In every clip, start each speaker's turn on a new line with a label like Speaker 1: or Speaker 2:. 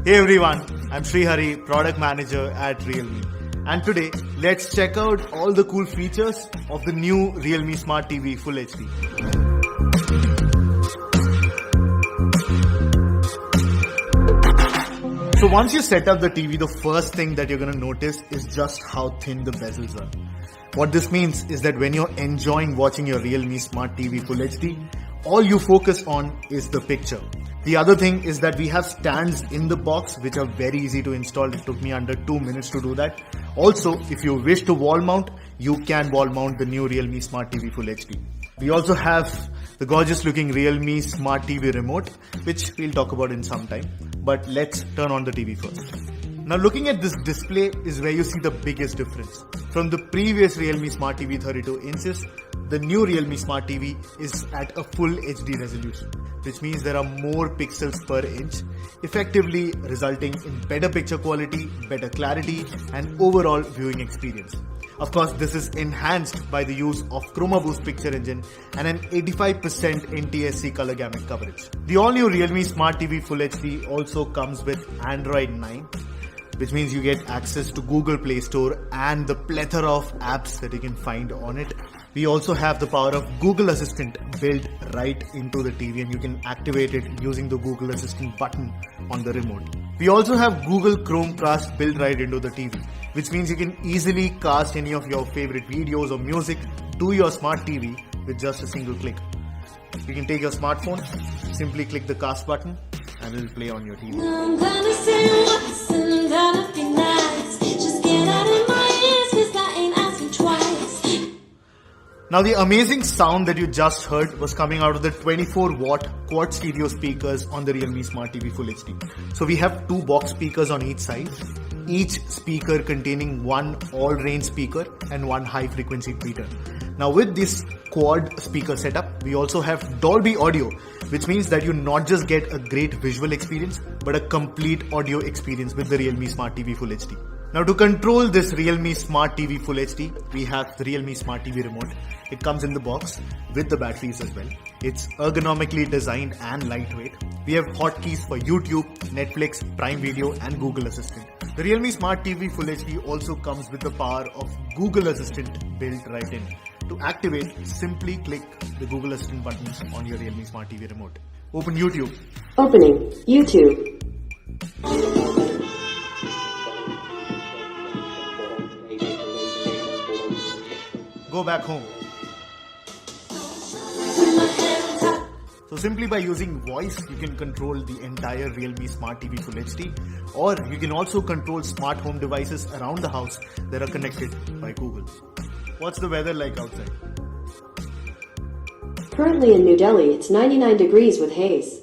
Speaker 1: Hey everyone, I'm Srihari, product manager at Realme. And today, let's check out all the cool features of the new Realme Smart TV Full HD. So once you set up the TV, the first thing that you're going to notice is just how thin the bezels are. What this means is that when you're enjoying watching your Realme Smart TV Full HD, all you focus on is the picture. The other thing is that we have stands in the box which are very easy to install. It took me under 2 minutes to do that. Also, if you wish to wall mount, you can wall mount the new Realme Smart TV Full HD. We also have the gorgeous looking Realme Smart TV remote, which we'll talk about in some time. But let's turn on the TV first. Now looking at this display is where you see the biggest difference. From the previous Realme Smart TV 32 inches, the new Realme Smart TV is at a full HD resolution, which means there are more pixels per inch, effectively resulting in better picture quality, better clarity, and overall viewing experience. Of course, this is enhanced by the use of Chroma Boost picture engine and an 85% NTSC color gamut coverage. The all-new Realme Smart TV Full HD also comes with Android 9, which means you get access to Google Play Store and the plethora of apps that you can find on it. We also have the power of Google Assistant built right into the TV, and you can activate it using the Google Assistant button on the remote. We also have Google Chromecast built right into the TV, which means you can easily cast any of your favorite videos or music to your smart TV with just a single click. You can take your smartphone, simply click the cast button, and it will play on your TV. I'm gonna sing what's and that'll be nice. Just get out of my ears, 'cause I ain't asking twice. Now the amazing sound that you just heard was coming out of the 24-watt quad stereo speakers on the Realme Smart TV Full HD. So we have 2 box speakers on each side, each speaker containing one all-range speaker and one high-frequency tweeter. Now with this quad speaker setup, we also have Dolby Audio, which means that you not just get a great visual experience, but a complete audio experience with the Realme Smart TV Full HD. Now to control this Realme Smart TV Full HD, we have the Realme Smart TV remote. It comes in the box with the batteries as well. It's ergonomically designed and lightweight. We have hotkeys for YouTube, Netflix, Prime Video and Google Assistant. The Realme Smart TV Full HD also comes with the power of Google Assistant built right in. To activate, simply click the Google Assistant buttons on your Realme Smart TV remote. Open YouTube.
Speaker 2: Opening YouTube.
Speaker 1: Go back home. So simply by using voice, you can control the entire Realme Smart TV Full HD, or you can also control smart home devices around the house that are connected by Google. What's the weather like outside?
Speaker 2: Currently in New Delhi, it's 99 degrees with haze.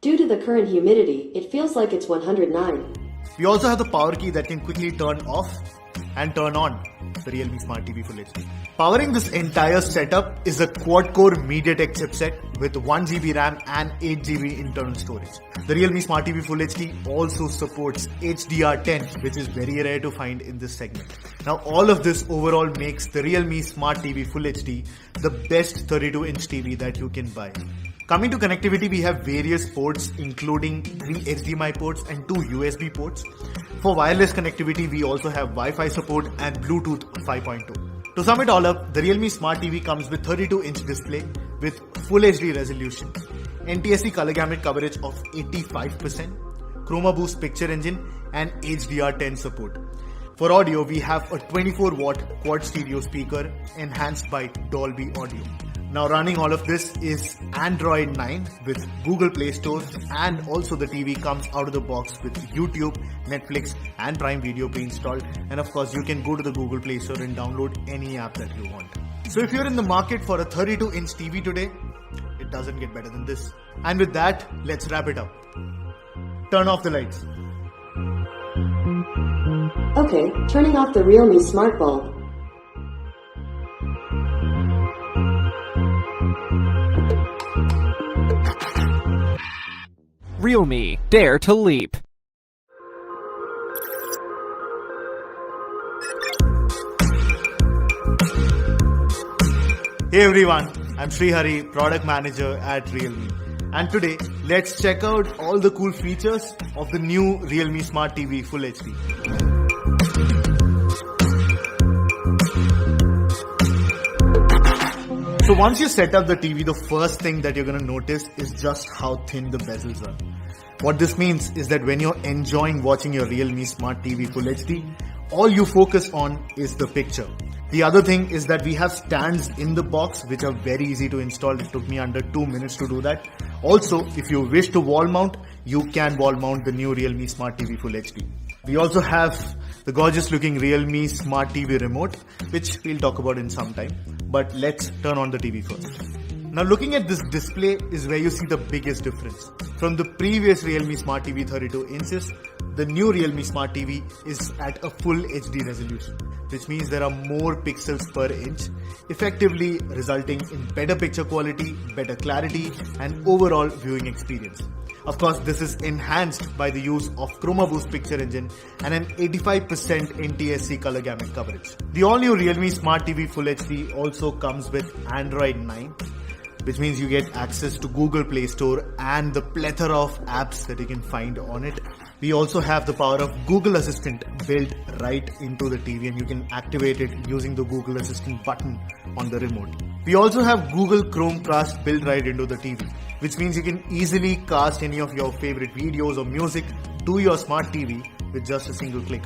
Speaker 2: Due to the current humidity, it feels like it's 109.
Speaker 1: We also have the power key that can quickly turn off and turn on the Realme Smart TV Full HD. Powering this entire setup is a quad-core MediaTek chipset with 1GB RAM and 8GB internal storage. The Realme Smart TV Full HD also supports HDR10, which is very rare to find in this segment. Now all of this overall makes the Realme Smart TV Full HD the best 32-inch TV that you can buy. Coming to connectivity, we have various ports including 3 HDMI ports and 2 USB ports. For wireless connectivity, we also have Wi-Fi support and Bluetooth 5.2. To sum it all up, the Realme Smart TV comes with 32-inch display with Full HD resolution, NTSC color gamut coverage of 85%, Chroma Boost picture engine and HDR10 support. For audio, we have a 24-watt quad stereo speaker enhanced by Dolby Audio. Now running all of this is Android 9 with Google Play Store, and also the TV comes out of the box with YouTube, Netflix and Prime Video pre-installed, and of course you can go to the Google Play Store and download any app that you want. So if you're in the market for a 32-inch TV today, it doesn't get better than this. And with that, let's wrap it up. Turn off the lights.
Speaker 2: Okay, turning off the Realme Smart Bulb.
Speaker 3: Realme, dare to leap.
Speaker 1: Hey everyone, I'm Srihari, product manager at Realme. And today, let's check out all the cool features of the new Realme Smart TV Full HD. So once you set up the TV, the first thing that you're going to notice is just how thin the bezels are. What this means is that when you're enjoying watching your Realme Smart TV Full HD, all you focus on is the picture. The other thing is that we have stands in the box which are very easy to install. It took me under 2 minutes to do that. Also, if you wish to wall mount, you can wall mount the new Realme Smart TV Full HD. We also have the gorgeous looking Realme Smart TV remote, which we'll talk about in some time. But let's turn on the TV first. Now looking at this display is where you see the biggest difference. From the previous Realme Smart TV 32 inches, the new Realme Smart TV is at a full HD resolution, which means there are more pixels per inch, effectively resulting in better picture quality, better clarity, and overall viewing experience. Of course, this is enhanced by the use of Chroma Boost picture engine and an 85% NTSC color gamut coverage. The all-new Realme Smart TV Full HD also comes with Android 9, which means you get access to Google Play Store and the plethora of apps that you can find on it. We also have the power of Google Assistant built right into the TV, and you can activate it using the Google Assistant button on the remote. We also have Google Chromecast built right into the TV, which means you can easily cast any of your favorite videos or music to your smart TV with just a single click.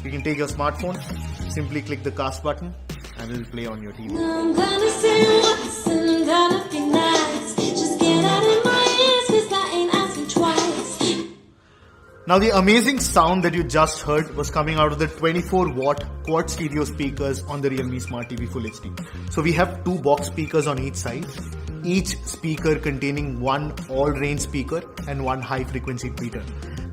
Speaker 1: You can take your smartphone, simply click the cast button, and it will play on your TV.
Speaker 4: I'm gonna say what's and I'm gonna be nice. Just get out of my ears, 'cause I ain't asking twice.
Speaker 1: Now the amazing sound that you just heard was coming out of the 24-watt quad stereo speakers on the Realme Smart TV Full HD. So we have 2 box speakers on each side, each speaker containing one all-range speaker and one high-frequency tweeter.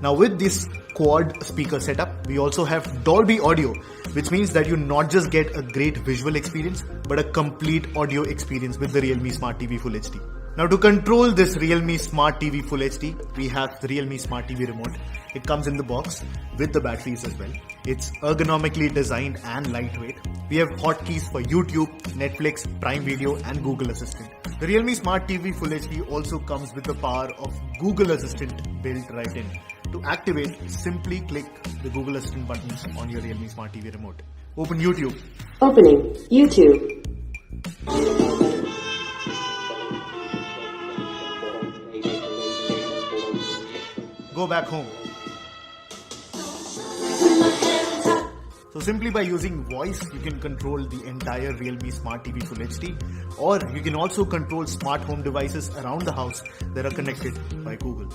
Speaker 1: Now with this quad speaker setup, we also have Dolby Audio, which means that you not just get a great visual experience, but a complete audio experience with the Realme Smart TV Full HD. Now to control this Realme Smart TV Full HD, we have the Realme Smart TV remote. It comes in the box with the batteries as well. It's ergonomically designed and lightweight. We have hotkeys for YouTube, Netflix, Prime Video and Google Assistant. The Realme Smart TV Full HD also comes with the power of Google Assistant built right in. To activate, simply click the Google Assistant buttons on your Realme Smart TV remote. Open YouTube.
Speaker 2: Opening YouTube.
Speaker 1: Go back home. So simply by using voice, you can control the entire Realme Smart TV Full HD, or you can also control smart home devices around the house that are connected by Google.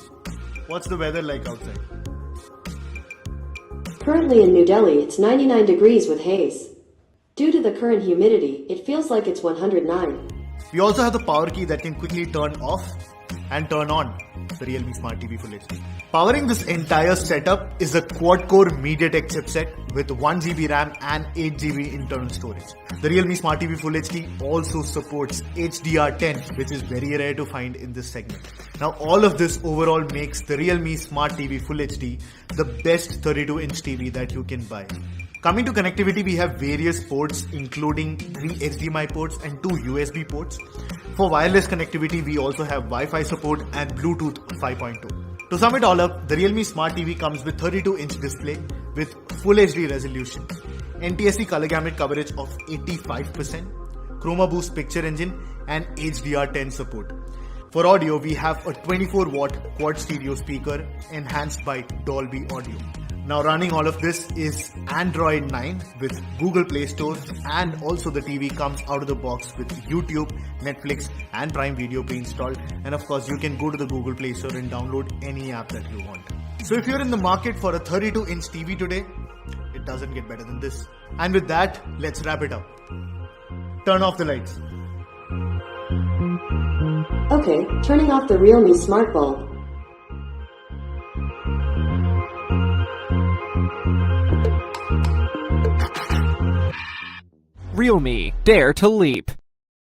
Speaker 1: What's the weather like outside?
Speaker 2: Currently in New Delhi, it's 99 degrees with haze. Due to the current humidity, it feels like it's 109.
Speaker 1: We also have the power key that can quickly turn off and turn on the Realme Smart TV Full HD. Powering this entire setup is a quad-core MediaTek chipset with 1GB RAM and 8GB internal storage. The Realme Smart TV Full HD also supports HDR10, which is very rare to find in this segment. Now all of this overall makes the Realme Smart TV Full HD the best 32-inch TV that you can buy. Coming to connectivity, we have various ports including 3 HDMI ports and 2 USB ports. For wireless connectivity, we also have Wi-Fi support and Bluetooth 5.2. To sum it all up, the Realme Smart TV comes with 32-inch display with Full HD resolution, NTSC color gamut coverage of 85%, Chroma Boost picture engine and HDR10 support. For audio, we have a 24-watt quad stereo speaker enhanced by Dolby Audio. Now running all of this is Android 9 with Google Play Store, and also the TV comes out of the box with YouTube, Netflix and Prime Video pre-installed, and of course you can go to the Google Play Store and download any app that you want. So if you're in the market for a 32-inch TV today, it doesn't get better than this. And with that, let's wrap it up. Turn off the lights.
Speaker 2: Okay, turning off the Realme Smart Bulb.
Speaker 3: Realme, dare to leap.